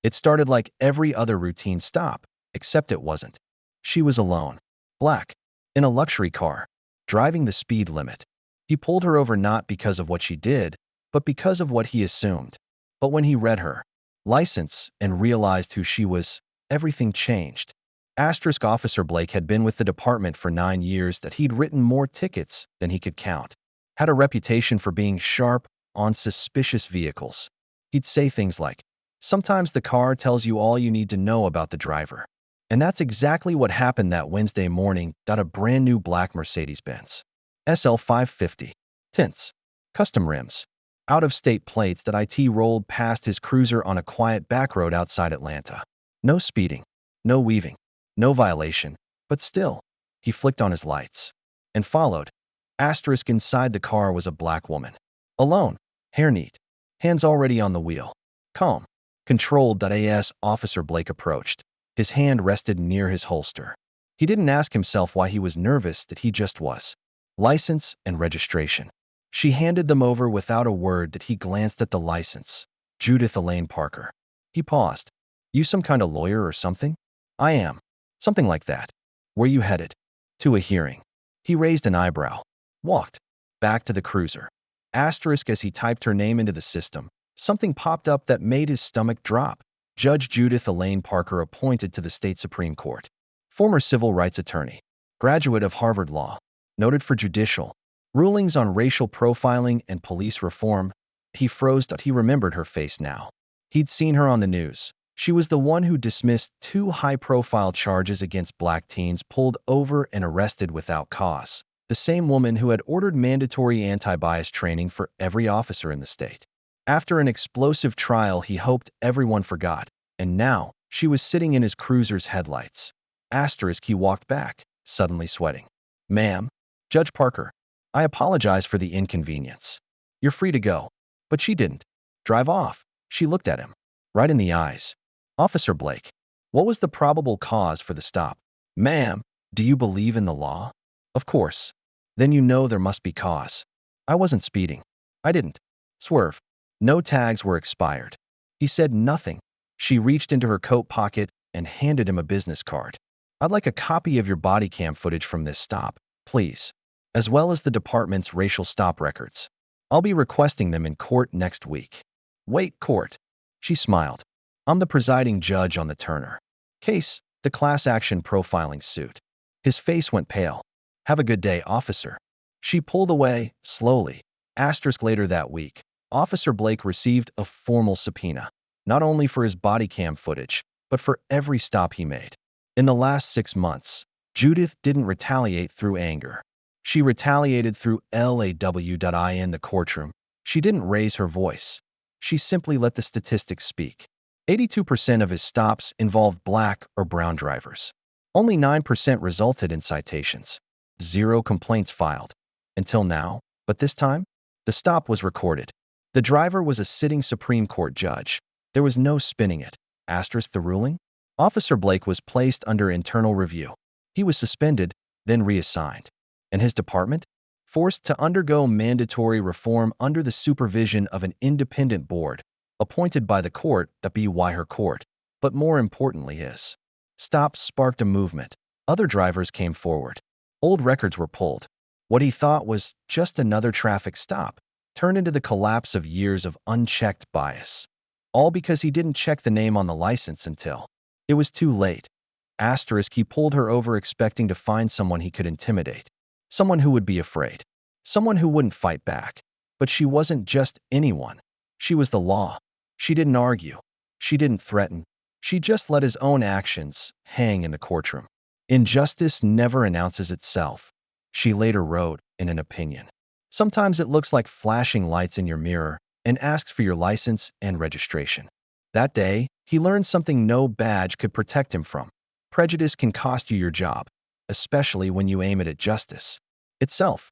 It started like every other routine stop, except it wasn't. She was alone, black, in a luxury car, driving the speed limit. He pulled her over not because of what she did, but because of what he assumed. But when he read her license and realized who she was, everything changed. Officer Blake had been with the department for 9 years, that he'd written more tickets than he could count, had a reputation for being sharp on suspicious vehicles. He'd say things like, "Sometimes the car tells you all you need to know about the driver." And that's exactly what happened that Wednesday morning. A brand new black Mercedes-Benz SL 550, tints, custom rims, out-of-state plates. That IT rolled past his cruiser on a quiet back road outside Atlanta. No speeding, no weaving, no violation, but still, he flicked on his lights and followed. Inside the car was a black woman. Alone, hair neat, hands already on the wheel. Calm, controlled. As Officer Blake approached, his hand rested near his holster. He didn't ask himself why he was nervous, that he just was. License and registration. She handed them over without a word. That he glanced at the license. Judith Elaine Parker. He paused. "You some kind of lawyer or something?" "I am." "Something like that." "Where you headed?" "To a hearing." He raised an eyebrow. Walked back to the cruiser. As he typed her name into the system, something popped up that made his stomach drop. Judge Judith Elaine Parker, appointed to the state Supreme Court. Former civil rights attorney. Graduate of Harvard Law. Noted for judicial rulings on racial profiling and police reform. He froze. He remembered her face now. He'd seen her on the news. She was the one who dismissed 2 high-profile charges against black teens pulled over and arrested without cause. The same woman who had ordered mandatory anti-bias training for every officer in the state. After an explosive trial he hoped everyone forgot, and now she was sitting in his cruiser's headlights. He walked back, suddenly sweating. "Ma'am, Judge Parker, I apologize for the inconvenience. You're free to go." But she didn't drive off. She looked at him, right in the eyes. "Officer Blake, what was the probable cause for the stop?" "Ma'am, do you believe in the law?" "Of course." "Then you know there must be cause." "I wasn't speeding. I didn't swerve. No tags were expired." He said nothing. She reached into her coat pocket and handed him a business card. "I'd like a copy of your body cam footage from this stop, please, as well as the department's racial stop records. I'll be requesting them in court next week." "Wait, court?" She smiled. "I'm the presiding judge on the Turner case, the class action profiling suit." His face went pale. "Have a good day, officer." She pulled away, slowly. Later that week, Officer Blake received a formal subpoena, not only for his body cam footage, but for every stop he made. In the last 6 months, Judith didn't retaliate through anger. She retaliated through LAW. In the courtroom, she didn't raise her voice. She simply let the statistics speak. 82% of his stops involved black or brown drivers. Only 9% resulted in citations. 0 complaints filed. Until now, but this time, the stop was recorded. The driver was a sitting Supreme Court judge. There was no spinning it. The ruling? Officer Blake was placed under internal review. He was suspended, then reassigned. And his department? Forced to undergo mandatory reform under the supervision of an independent board, appointed by the court, her court. But more importantly, his stops sparked a movement. Other drivers came forward. Old records were pulled. What he thought was just another traffic stop turned into the collapse of years of unchecked bias. All because he didn't check the name on the license until it was too late. He pulled her over expecting to find someone he could intimidate. Someone who would be afraid. Someone who wouldn't fight back. But she wasn't just anyone. She was the law. She didn't argue. She didn't threaten. She just let his own actions hang in the courtroom. "Injustice never announces itself," she later wrote in an opinion. "Sometimes it looks like flashing lights in your mirror and asks for your license and registration." That day, he learned something no badge could protect him from. Prejudice can cost you your job, especially when you aim it at justice itself.